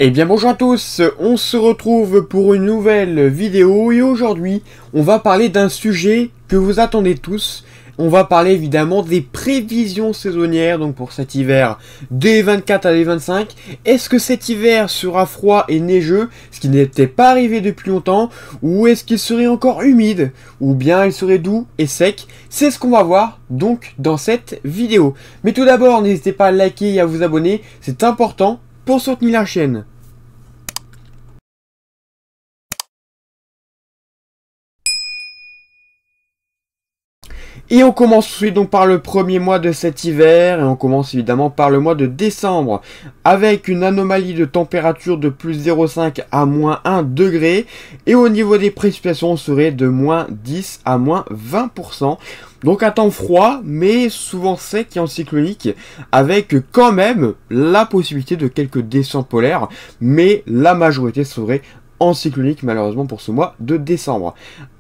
Eh bien bonjour à tous, on se retrouve pour une nouvelle vidéo et aujourd'hui on va parler d'un sujet que vous attendez tous. On va parler évidemment des prévisions saisonnières donc pour cet hiver des 24 à des 25. Est-ce que cet hiver sera froid et neigeux, ce qui n'était pas arrivé depuis longtemps, ou est-ce qu'il serait encore humide, ou bien il serait doux et sec? C'est ce qu'on va voir donc dans cette vidéo. Mais tout d'abord n'hésitez pas à liker et à vous abonner, c'est important pour soutenir la chaîne. Et on commence tout de suite donc par le premier mois de cet hiver, et on commence évidemment par le mois de décembre, avec une anomalie de température de plus 0,5 à moins 1 degré, et au niveau des précipitations, on serait de moins 10 à moins 20%. Donc un temps froid, mais souvent sec et anticyclonique, avec quand même la possibilité de quelques descentes polaires, mais la majorité serait anticyclonique malheureusement pour ce mois de décembre.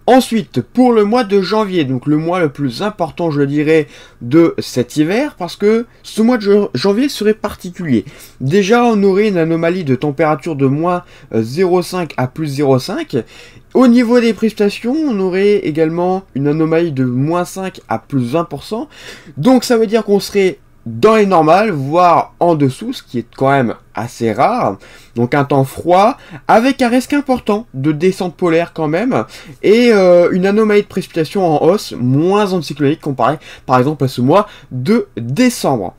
Ensuite, pour le mois de janvier, donc le mois le plus important, je dirais, de cet hiver, parce que ce mois de janvier serait particulier. Déjà, on aurait une anomalie de température de moins 0,5 à plus 0,5. Au niveau des précipitations, on aurait également une anomalie de moins 5 à plus 20%. Donc ça veut dire qu'on serait dans les normales, voire en dessous, ce qui est quand même assez rare. Donc un temps froid, avec un risque important de descente polaire quand même, et une anomalie de précipitation en hausse, moins anticyclonique comparé par exemple à ce mois de décembre.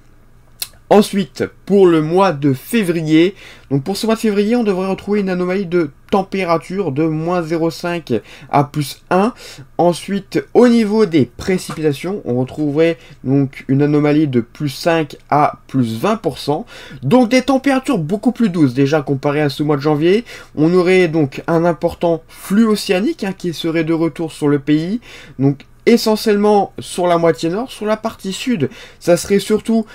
Ensuite, pour le mois de février, donc pour ce mois de février, on devrait retrouver une anomalie de température de moins 0,5 à plus 1. Ensuite, au niveau des précipitations, on retrouverait donc une anomalie de plus 5 à plus 20%. Donc des températures beaucoup plus douces déjà comparé à ce mois de janvier. On aurait donc un important flux océanique qui serait de retour sur le pays. Donc essentiellement sur la moitié nord, sur la partie sud, ça serait surtout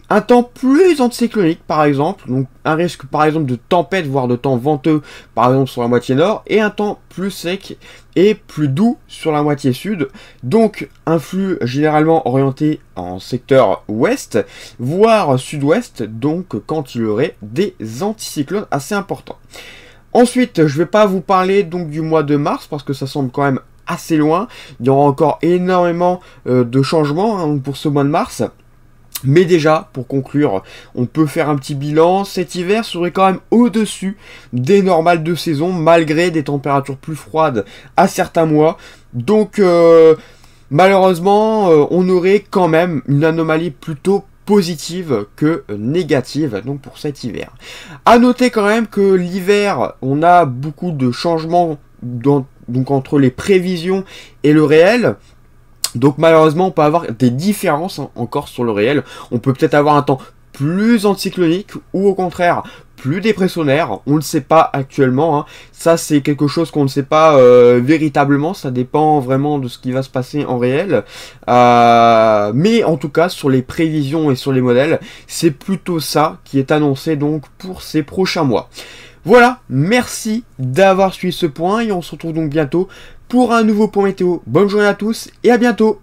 un temps plus anticyclonique par exemple, donc un risque par exemple de tempête, voire de temps venteux par exemple sur la moitié nord, et un temps plus sec et plus doux sur la moitié sud, donc un flux généralement orienté en secteur ouest, voire sud-ouest, donc quand il y aurait des anticyclones assez importants. Ensuite, je ne vais pas vous parler donc du mois de mars, parce que ça semble quand même assez loin, il y aura encore énormément de changements pour ce mois de mars. Mais déjà, pour conclure, on peut faire un petit bilan. Cet hiver serait quand même au-dessus des normales de saison, malgré des températures plus froides à certains mois. Donc, malheureusement, on aurait quand même une anomalie plutôt positive que négative donc pour cet hiver. À noter quand même que l'hiver, on a beaucoup de changements donc entre les prévisions et le réel. Donc malheureusement on peut avoir des différences encore sur le réel. On peut peut-être avoir un temps plus anticyclonique ou au contraire plus dépressionnaire. On ne sait pas actuellement. Ça c'est quelque chose qu'on ne sait pas véritablement. Ça dépend vraiment de ce qui va se passer en réel. Mais en tout cas sur les prévisions et sur les modèles, c'est plutôt ça qui est annoncé donc pour ces prochains mois. Voilà, merci d'avoir suivi ce point et on se retrouve donc bientôt pour un nouveau point météo. Bonne journée à tous et à bientôt.